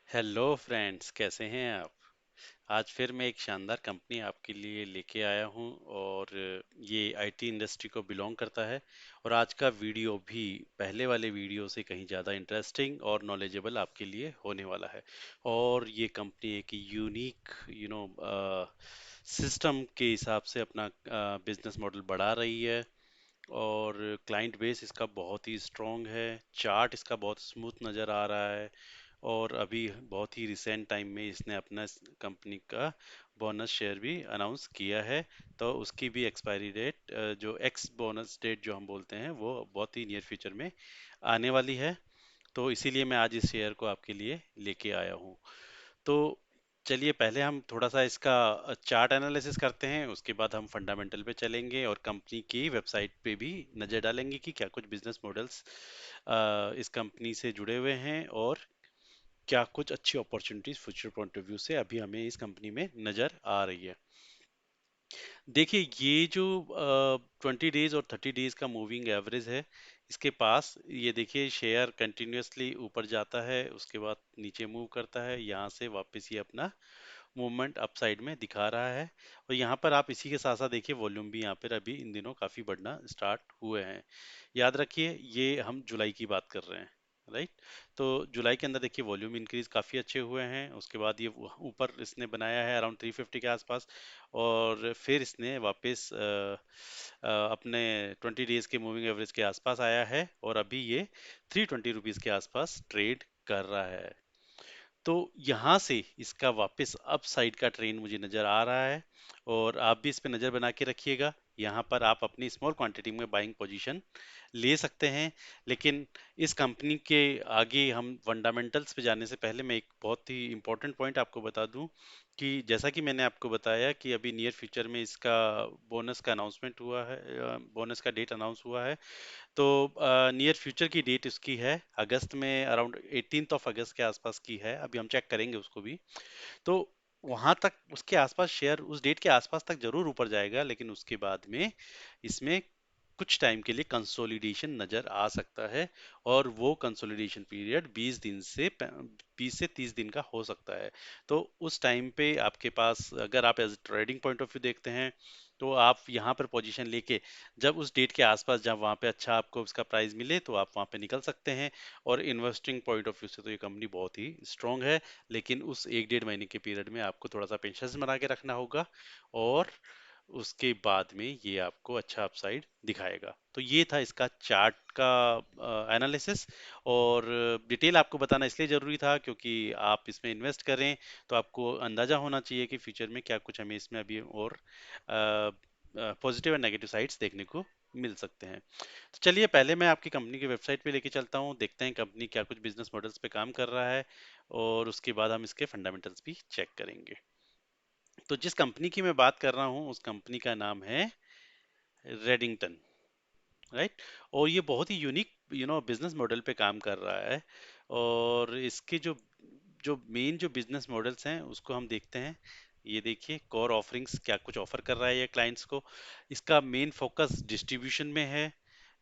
Hello friends, कैसे हैं आप। आज फिर मैं एक शानदार कंपनी आपके लिए लेके आया हूं और ये आईटी इंडस्ट्री को बिलोंग करता है। और आज का वीडियो भी पहले वाले वीडियो से कहीं ज़्यादा इंटरेस्टिंग और नॉलेजेबल आपके लिए होने वाला है। और ये कंपनी एक यूनिक सिस्टम के हिसाब से अपना बिजनेस मॉडल बढ़ा रही है। और क्लाइंट बेस इसका बहुत ही स्ट्रॉन्ग है। चार्ट इसका बहुत स्मूथ नज़र आ रहा है। और अभी बहुत ही रिसेंट टाइम में इसने अपना कंपनी का बोनस शेयर भी अनाउंस किया है। तो उसकी भी एक्सपायरी डेट, जो एक्स बोनस डेट जो हम बोलते हैं, वो बहुत ही नियर फ्यूचर में आने वाली है। तो इसीलिए मैं आज इस शेयर को आपके लिए लेके आया हूँ। तो चलिए पहले हम थोड़ा सा इसका चार्ट एनालिसिस करते हैं, उसके बाद हम फंडामेंटल पे चलेंगे और कंपनी की वेबसाइट पे भी नज़र डालेंगे कि क्या कुछ बिजनेस मॉडल्स इस कंपनी से जुड़े हुए हैं और क्या कुछ अच्छी opportunities future point of view से अभी हमें इस कंपनी में नज़र आ रही है। देखिए, ये जो 20 डेज और 30 डेज का मूविंग एवरेज है, इसके पास ये देखिए शेयर कंटिन्यूअसली ऊपर जाता है, उसके बाद नीचे मूव करता है, यहाँ से वापस ये अपना मूवमेंट अपसाइड में दिखा रहा है। और यहाँ पर आप इसी के साथ साथ देखिए वॉल्यूम भी यहाँ पर अभी इन दिनों काफ़ी बढ़ना स्टार्ट हुए हैं। याद रखिए, ये हम जुलाई की बात कर रहे हैं, राइट। तो जुलाई के अंदर देखिए वॉल्यूम इंक्रीज काफ़ी अच्छे हुए हैं। उसके बाद ये ऊपर इसने बनाया है अराउंड 350 के आसपास। और फिर इसने वापस अपने 20 डेज के मूविंग एवरेज के आसपास आया है और अभी ये 320 रुपीज़ के आसपास ट्रेड कर रहा है। तो यहाँ से इसका वापस अप साइड का ट्रेंड मुझे नज़र आ रहा है। और आप भी इस पे नज़र बना के रखिएगा। यहाँ पर आप अपनी स्मॉल क्वांटिटी में बाइंग पोजीशन ले सकते हैं। लेकिन इस कंपनी के आगे हम फंडामेंटल्स पे जाने से पहले मैं एक बहुत ही इंपॉर्टेंट पॉइंट आपको बता दूं कि जैसा कि मैंने आपको बताया कि अभी नियर फ्यूचर में इसका बोनस का अनाउंसमेंट हुआ है, बोनस का डेट अनाउंस हुआ है। तो नियर फ्यूचर की डेट इसकी है अगस्त में, अराउंड 18th ऑफ अगस्त के आसपास की है। अभी हम चेक करेंगे उसको भी। तो वहां तक उसके आसपास शेयर उस डेट के आसपास तक जरूर ऊपर जाएगा, लेकिन उसके बाद में इसमें कुछ टाइम के लिए कंसोलिडेशन नजर आ सकता है। और वो कंसोलिडेशन पीरियड 20 से 30 दिन का हो सकता है। तो उस टाइम पे आपके पास, अगर आप as trading point of view देखते हैं, तो आप यहाँ पर पोजीशन लेके जब उस डेट के आसपास जब वहाँ पे अच्छा आपको उसका प्राइस मिले तो आप वहाँ पे निकल सकते हैं। और इन्वेस्टिंग पॉइंट ऑफ व्यू से तो ये कंपनी बहुत ही स्ट्रांग है। लेकिन उस 1 डेढ़ महीने के पीरियड में आपको थोड़ा सा पेशेंस बना के रखना होगा। और उसके बाद में ये आपको अच्छा अपसाइड दिखाएगा। तो ये था इसका चार्ट का एनालिसिस। और डिटेल आपको बताना इसलिए ज़रूरी था क्योंकि आप इसमें इन्वेस्ट करें तो आपको अंदाज़ा होना चाहिए कि फ्यूचर में क्या कुछ हमें इसमें अभी और पॉजिटिव और नेगेटिव साइड्स देखने को मिल सकते हैं। तो चलिए पहले मैं आपकी कंपनी की वेबसाइट पे लेके चलता हूँ, देखते हैं कंपनी क्या कुछ बिजनेस मॉडल्स पे काम कर रहा है। और उसके बाद हम इसके फंडामेंटल्स भी चेक करेंगे। तो जिस कंपनी की मैं बात कर रहा हूँ उस कंपनी का नाम है रेडिंगटन, राइट। और ये बहुत ही यूनिक बिजनेस मॉडल पे काम कर रहा है। और इसके जो जो मेन जो बिजनेस मॉडल्स हैं उसको हम देखते हैं। ये देखिए कोर ऑफरिंग्स क्या कुछ ऑफर कर रहा है ये क्लाइंट्स को। इसका मेन फोकस डिस्ट्रीब्यूशन में है।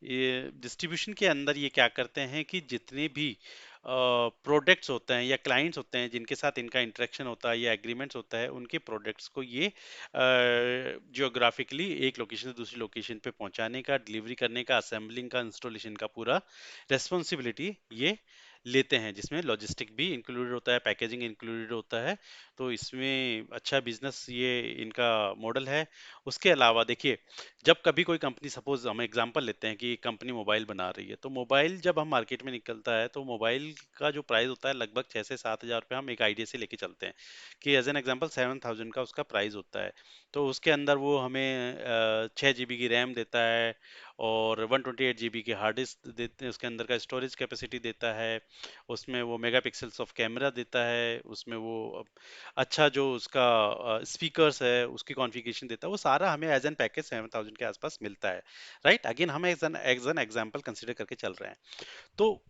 ये डिस्ट्रीब्यूशन के अंदर ये क्या करते हैं कि जितने भी प्रोडक्ट्स होते हैं या क्लाइंट्स होते हैं जिनके साथ इनका इंटरेक्शन होता है या एग्रीमेंट्स होता है, उनके प्रोडक्ट्स को ये जियोग्राफिकली एक लोकेशन से दूसरी लोकेशन पे पहुंचाने का, डिलीवरी करने का, असेंबलिंग का, इंस्टॉलेशन का पूरा रेस्पॉन्सिबिलिटी ये लेते हैं, जिसमें लॉजिस्टिक भी इंक्लूडेड होता है, पैकेजिंग इंक्लूडेड होता है। तो इसमें अच्छा बिजनेस ये इनका मॉडल है। उसके अलावा देखिए, जब कभी कोई कंपनी, सपोज हम एग्जांपल लेते हैं कि कंपनी मोबाइल बना रही है, तो मोबाइल जब हम मार्केट में निकलता है तो मोबाइल का जो प्राइस होता है लगभग 6 से 7 हज़ार रुपये, हम एक आइडिया से लेके चलते हैं कि एज एन एग्जांपल 7,000 का उसका प्राइस होता है। तो उसके अंदर वो हमें 6 GB की रैम देता है और 128 GB की हार्ड डिस्क देते हैं, उसके अंदर का स्टोरेज कैपेसिटी देता है। उसमें वो मेगापिक्सल्स ऑफ कैमरा देता है, उसमें वो अच्छा जो उसका स्पीकर्स है उसकी कॉन्फ़िगरेशन देता है, वो सारा हमें एज एन पैकेज 7,000 के आसपास मिलता है, राइट। अगेन हम एज एन एग्जाम्पल कंसिडर करके चल रहे हैं। तो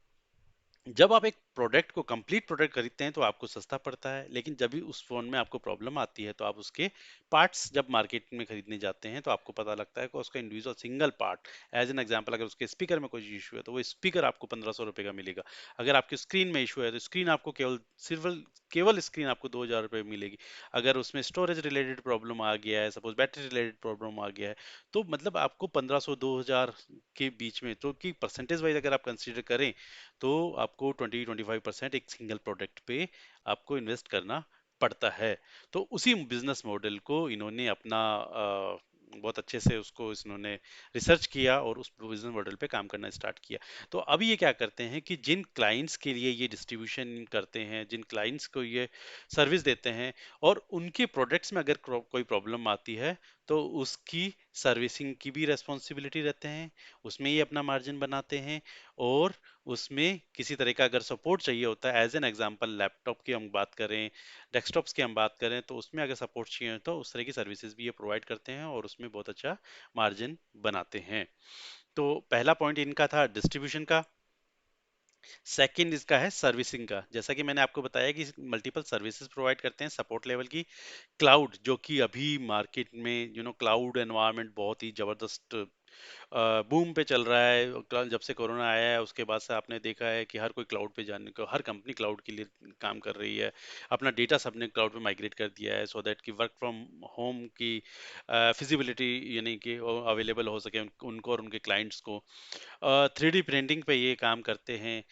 जब आप एक प्रोडक्ट को कंप्लीट प्रोडक्ट खरीदते हैं तो आपको सस्ता पड़ता है, लेकिन जब भी उस फोन में आपको प्रॉब्लम आती है तो आप उसके पार्ट्स जब मार्केट में खरीदने जाते हैं तो आपको पता लगता है कि उसका individual single part, as an example अगर उसके स्पीकर में कोई इशू है तो वो स्पीकर आपको 1500 रुपये का मिलेगा। अगर आपकी स्क्रीन में इशू है तो स्क्रीन आपको केवल सिर्फ केवल स्क्रीन आपको 2000 रुपये में मिलेगी। अगर उसमें स्टोरेज रिलेटेड प्रॉब्लम आ गया है, सपोज बैटरी रिलेटेड प्रॉब्लम आ गया है, तो मतलब आपको 1500 2000 के बीच में, तो कि परसेंटेज वाइज अगर आप कंसीडर करें तो आपको 20-25% एक सिंगल प्रोडक्ट पे आपको इन्वेस्ट करना पड़ता है। तो उसी बिजनेस मॉडल को इन्होंने अपना बहुत अच्छे से उसको इन्होंने रिसर्च किया और उस बिजनेस मॉडल पे काम करना स्टार्ट किया। तो अभी ये क्या करते हैं कि जिन क्लाइंट्स के लिए ये डिस्ट्रीब्यूशन करते हैं, जिन क्लाइंट्स को ये सर्विस देते हैं, और उनके प्रोडक्ट्स में अगर कोई प्रॉब्लम आती है तो उसकी सर्विसिंग की भी रेस्पॉन्सिबिलिटी रहते हैं, उसमें ये अपना मार्जिन बनाते हैं। और उसमें किसी तरह का अगर सपोर्ट चाहिए होता है, एज एन एग्जांपल लैपटॉप की हम बात करें, डेस्कटॉप्स की हम बात करें, तो उसमें अगर सपोर्ट चाहिए तो उस तरह की सर्विसेज भी ये प्रोवाइड करते हैं और उसमें बहुत अच्छा मार्जिन बनाते हैं। तो पहला पॉइंट इनका था डिस्ट्रीब्यूशन का। सेकंड इसका है सर्विसिंग का। जैसा कि मैंने आपको बताया कि मल्टीपल सर्विसेज प्रोवाइड करते हैं सपोर्ट लेवल की। क्लाउड, जो कि अभी मार्केट में क्लाउड एनवायरनमेंट बहुत ही जबरदस्त बूम पे चल रहा है। जब से कोरोना आया है उसके बाद से आपने देखा है कि हर कोई क्लाउड पे जाने को, हर कंपनी क्लाउड के लिए काम कर रही है। अपना डेटा सबने क्लाउड पे माइग्रेट कर दिया है, सो दैट कि वर्क फ्रॉम होम की फिजिबिलिटी यानी कि अवेलेबल हो सके उनको और उनके क्लाइंट्स को। 3D प्रिंटिंग पे ये काम करते हैं।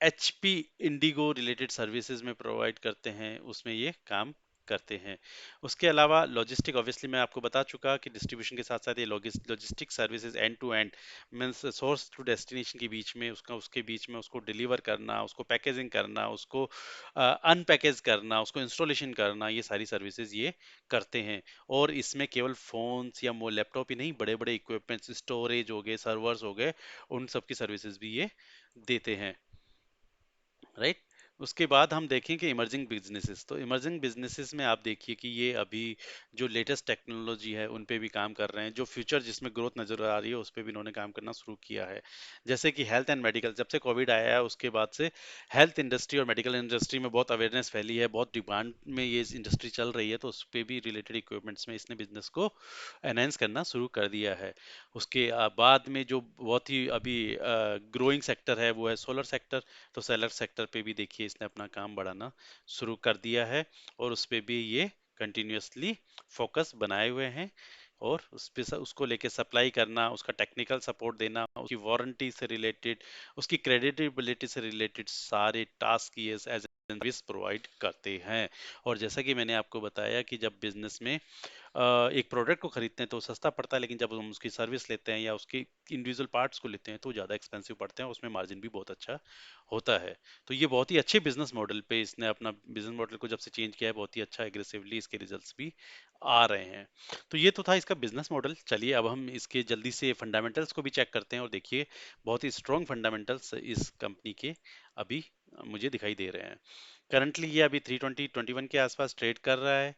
एचपी इंडिगो रिलेटेड सर्विसेज में प्रोवाइड करते हैं, उसमें ये काम करते हैं। उसके अलावा लॉजिस्टिक, ऑब्वियसली मैं आपको बता चुका कि डिस्ट्रीब्यूशन के साथ साथ ये logistic services end to end, means source to destination के बीच में उसके बीच में उसको डिलीवर करना, उसको पैकेजिंग करना, उसको अनपैकेज करना, उसको इंस्टॉलेशन करना, ये सारी सर्विसेज ये करते हैं। और इसमें केवल फोन्स या लैपटॉप ही नहीं, बड़े बड़े इक्विपमेंट्स, स्टोरेज हो गए, सर्वर्स हो गए, उन सब की सर्विसेज भी ये देते हैं। राइट। उसके बाद हम देखें कि इमर्जिंग बिजनेसेस, तो इमर्जिंग बिजनेसेस में आप देखिए कि ये अभी जो लेटेस्ट टेक्नोलॉजी है उन पे भी काम कर रहे हैं, जो फ्यूचर जिसमें ग्रोथ नजर आ रही है उस पे भी इन्होंने काम करना शुरू किया है। जैसे कि हेल्थ एंड मेडिकल, जब से कोविड आया है उसके बाद से हेल्थ इंडस्ट्री और मेडिकल इंडस्ट्री में बहुत अवेयरनेस फैली है, बहुत डिमांड में ये इंडस्ट्री चल रही है, तो उस पे भी रिलेटेड इक्विपमेंट्स में इसने बिजनेस को एनहेंस करना शुरू कर दिया है। उसके बाद में जो बहुत ही अभी ग्रोइंग सेक्टर है वो है सोलर सेक्टर। तो सेलर सेक्टर पे भी देखिए इसने अपना काम बढ़ाना शुरू कर दिया है, और उस पे भी ये कंटिन्यूअसली फोकस बनाए हुए हैं। और उस पे उसको लेके सप्लाई करना, उसका टेक्निकल सपोर्ट देना, उसकी वारंटी से रिलेटेड, उसकी क्रेडिटेबिलिटी से रिलेटेड सारे टास्क ये एज सर्विस प्रोवाइड करते हैं। और जैसा कि मैंने आपको बताया कि जब बिजनेस में एक प्रोडक्ट को खरीदते हैं तो सस्ता पड़ता है, लेकिन जब हम उसकी सर्विस लेते हैं या उसकी इंडिविजुअल पार्ट्स को लेते हैं तो ज़्यादा एक्सपेंसिव पड़ते हैं, उसमें मार्जिन भी बहुत अच्छा होता है। तो ये बहुत ही अच्छे बिजनेस मॉडल पे इसने अपना बिजनेस मॉडल को जब से चेंज किया है, बहुत ही अच्छा एग्रेसिवली इसके रिजल्ट्स भी आ रहे हैं। तो ये तो था इसका बिजनेस मॉडल। चलिए अब हम इसके जल्दी से फंडामेंटल्स को भी चेक करते हैं, और देखिए बहुत ही स्ट्रॉन्ग फंडामेंटल्स इस कंपनी के अभी मुझे दिखाई दे रहे हैं। करंटली ये अभी 320-21 के आसपास ट्रेड कर रहा है।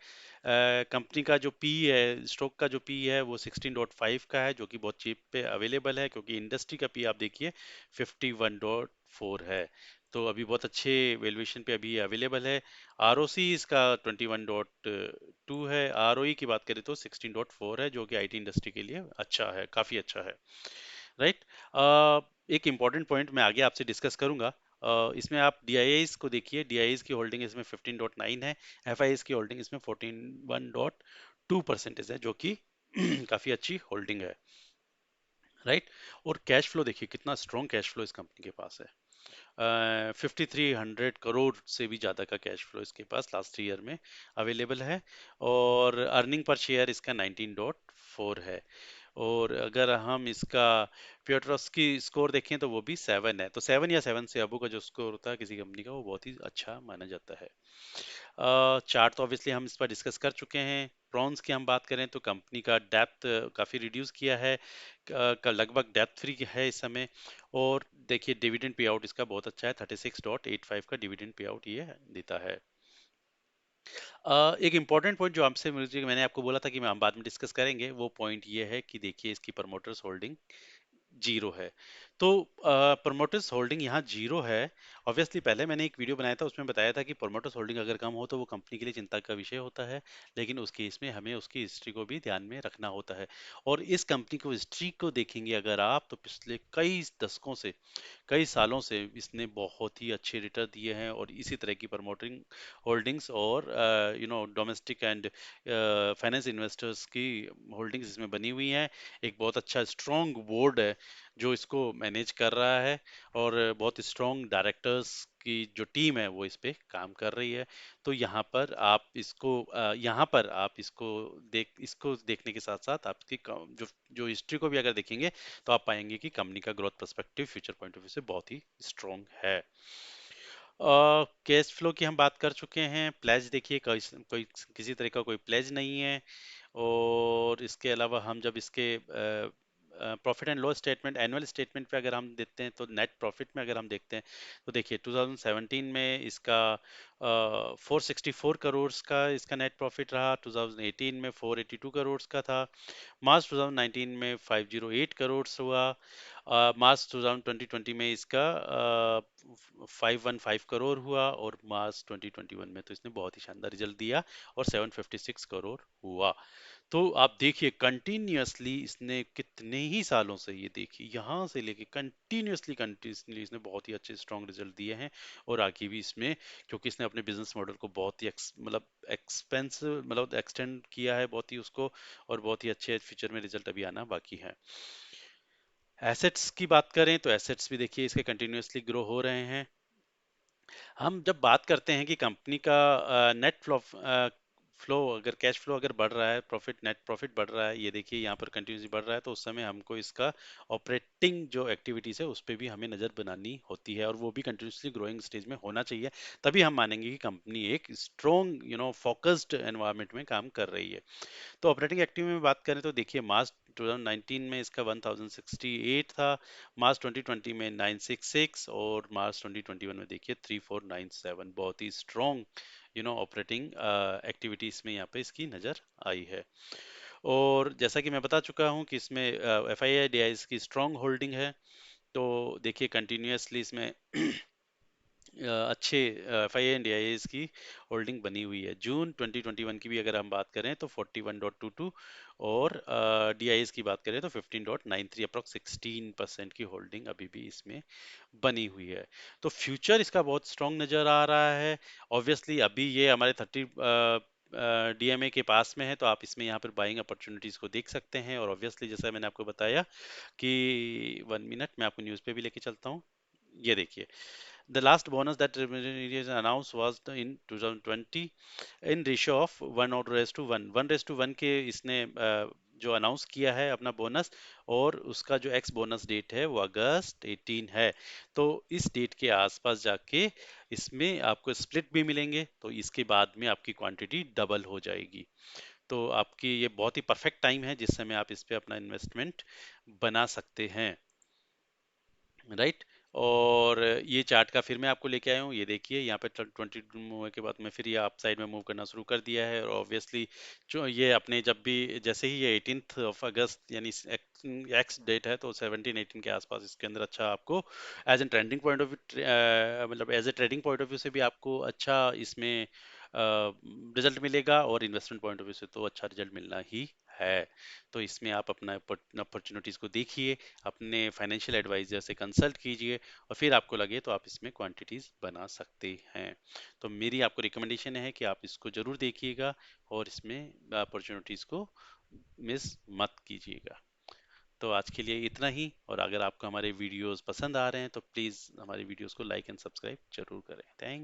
कंपनी का जो पी है, स्टॉक का जो पी है वो 16.5 का है, जो कि बहुत चीप पे अवेलेबल है, क्योंकि इंडस्ट्री का पी आप देखिए 51.4 है। तो अभी बहुत अच्छे वैल्यूएशन पे अभी अवेलेबल है। आरओसी इसका 21.2 है। आरओई की बात करें तो 16.4 है, जो कि आईटी इंडस्ट्री के लिए अच्छा है, काफी अच्छा है। राइट। एक इम्पॉर्टेंट पॉइंट मैं आगे आपसे डिस्कस करूंगा। इसमें आप डीआईआईस को देखिए, डीआईआईस की होल्डिंग इसमें 15.9 है, एफआईआईस की होल्डिंग इसमें 14.2% है, जो कि काफी अच्छी होल्डिंग है। राइट। और कैश फ्लो देखिए कितना स्ट्रॉन्ग कैश फ्लो इस कंपनी के पास है। 5300 करोड़ से भी ज़्यादा का कैश फ्लो इसके पास लास्ट ईयर में अवेलेबल है। और अर्निंग पर शेयर इसका 19.4 है। और अगर हम इसका प्योट्रस की स्कोर देखें तो वो भी 7 है। तो 7 या 7 से अबू का जो स्कोर होता है किसी कंपनी का, वो बहुत ही अच्छा माना जाता है। चार्ट तो ऑब्वियसली हम इस पर डिस्कस कर चुके हैं। प्रॉन्स की हम बात करें तो कंपनी का डेप्थ काफ़ी रिड्यूस किया है, का लगभग डेप्थ फ्री है इस समय। और देखिए डिविडेंड पे आउट इसका बहुत अच्छा है, 36.85 का डिविडेंड पे आउट ये देता है। एक इम्पॉर्टेंट पॉइंट जो आपसे मुझे मैंने आपको बोला था कि हम बाद में डिस्कस करेंगे, वो पॉइंट ये है कि देखिए इसकी प्रमोटर्स होल्डिंग जीरो है। तो प्रोमोटर्स होल्डिंग यहाँ जीरो है। ऑब्वियसली पहले मैंने एक वीडियो बनाया था, उसमें बताया था कि प्रोमोटर्स होल्डिंग अगर कम हो तो वो कंपनी के लिए चिंता का विषय होता है, लेकिन उस केस में हमें उसकी हिस्ट्री को भी ध्यान में रखना होता है। और इस कंपनी को हिस्ट्री को देखेंगे अगर आप, तो पिछले कई दशकों से, कई सालों से इसने बहुत ही अच्छे रिटर्न दिए हैं, और इसी तरह की प्रमोटिंग होल्डिंग्स और डोमेस्टिक एंड फाइनेंस इन्वेस्टर्स की होल्डिंग्स इसमें बनी हुई हैं। एक बहुत अच्छा स्ट्रॉन्ग बोर्ड है जो इसको मैनेज कर रहा है, और बहुत स्ट्रॉन्ग डायरेक्टर्स की जो टीम है वो इस पे काम कर रही है। तो यहाँ पर आप इसको देखने के साथ साथ आपकी जो जो हिस्ट्री को भी अगर देखेंगे तो आप पाएंगे कि कंपनी का growth perspective future point of view से बहुत ही स्ट्रॉन्ग है। कैश फ्लो की हम बात कर चुके हैं। प्लेज देखिए, कोई किसी तरह का कोई प्लेज नहीं है। और इसके अलावा हम जब इसके profit and loss statement, annual statement पे अगर हम देखते हैं, तो नेट प्रॉफिट में अगर हम देखते हैं, तो देखिए 2017 में इसका 464 करोड़ का इसका नेट प्रॉफिट रहा, 2018 में 482 करोड़ का था, मार्च 2019 में 508 करोड़ हुआ, मार्च 2020 में इसका 515 करोड़ हुआ, और मार्च 2021 में तो इसने बहुत ही शानदार रिजल्ट दिया और 756 करोड़ हुआ। तो आप देखिए कंटिन्यूअसली इसने कितने ही सालों से, ये देखिए यहाँ से लेके कंटिन्यूअसली कंटिन्यूअसली इसने बहुत ही अच्छे स्ट्रॉन्ग रिजल्ट दिए हैं, और आगे भी इसमें, क्योंकि इसने अपने बिजनेस मॉडल को बहुत ही मतलब एक्सपेंसिव, मतलब एक्सटेंड किया है बहुत ही उसको, और बहुत ही अच्छे फ्यूचर में रिजल्ट अभी आना बाकी है। एसेट्स की बात करें तो एसेट्स भी देखिए इसके कंटिन्यूअसली ग्रो हो रहे हैं। हम जब बात करते हैं कि कंपनी का नेट फ्लो फ्लो अगर कैश फ्लो अगर बढ़ रहा है, प्रॉफिट नेट प्रॉफिट बढ़ रहा है, ये देखिए यहाँ पर कंटिन्यूसली बढ़ रहा है, तो उस समय हमको इसका ऑपरेटिंग जो एक्टिविटीज है उस पे भी हमें नज़र बनानी होती है, और वो भी कंटिन्यूसली ग्रोइंग स्टेज में होना चाहिए। तभी हम मानेंगे कि कंपनी एक स्ट्रॉन्ग फोकस्ड एनवायरनमेंट में काम कर रही है। तो ऑपरेटिंग एक्टिव में बात करें तो देखिए मार्च 2019 में इसका 1068 था, मार्च 2020 में 966, और मार्च 2021 में देखिए 3497। बहुत ही स्ट्रॉन्ग ऑपरेटिंग एक्टिविटीज में यहाँ पे इसकी नज़र आई है। और जैसा कि मैं बता चुका हूँ कि इसमें F I I D I की स्ट्रॉन्ग होल्डिंग है। तो देखिए कंटिन्यूअसली इसमें अच्छे एफ आई एंड डी की होल्डिंग बनी हुई है। जून 2021 की भी अगर हम बात करें तो 41.22, और डी की बात करें तो 15.93, अप्रॉक्स 16% की होल्डिंग अभी भी इसमें बनी हुई है। तो फ्यूचर इसका बहुत स्ट्रॉन्ग नजर आ रहा है। ऑब्वियसली अभी ये हमारे 30 डीएमए के पास में है, तो आप इसमें यहाँ पर बाइंग अपॉर्चुनिटीज को देख सकते हैं। और ऑब्वियसली जैसा मैंने आपको बताया कि 1 मिनट मैं आपको न्यूज़ पे भी लेके चलता हूँ। ये देखिए, the last bonus that Remedios announced was in 2020 in ratio of 1:1, 1:1 के इसने जो अनाउंस किया है अपना बोनस, और उसका जो एक्स बोनस डेट है वो अगस्त 18 है। तो इस डेट के आसपास जाके इसमें आपको स्प्लिट भी मिलेंगे, तो इसके बाद में आपकी क्वांटिटी डबल हो जाएगी। तो आपकी ये बहुत ही परफेक्ट टाइम है जिस समय आप इस पे अपना इन्वेस्टमेंट बना सकते हैं, राइट। और ये चार्ट का फिर मैं आपको लेके आया हूँ, ये देखिए यहाँ पे 22 मूव के बाद में फिर ये अप साइड में मूव करना शुरू कर दिया है। और ऑब्वियसली जो ये अपने जब भी, जैसे ही ये 18 ऑफ अगस्त यानी एक्स डेट है, तो 17 18 के आसपास इसके अंदर अच्छा आपको as an trending point of view, मतलब as a trading point of view से भी आपको अच्छा इसमें रिजल्ट मिलेगा, और इन्वेस्टमेंट पॉइंट ऑफ व्यू से तो अच्छा रिजल्ट मिलना ही है। तो इसमें आप अपना अपॉर्चुनिटीज को देखिए, अपने फाइनेंशियल एडवाइजर से कंसल्ट कीजिए, और फिर आपको लगे तो आप इसमें क्वांटिटीज बना सकते हैं। तो मेरी आपको रिकमेंडेशन है कि आप इसको जरूर देखिएगा, और इसमें अपॉर्चुनिटीज को मिस मत कीजिएगा। तो आज के लिए इतना ही, और अगर आपको हमारे वीडियोस पसंद आ रहे हैं तो प्लीज़ हमारे वीडियोस को लाइक एंड सब्सक्राइब जरूर करें। थैंक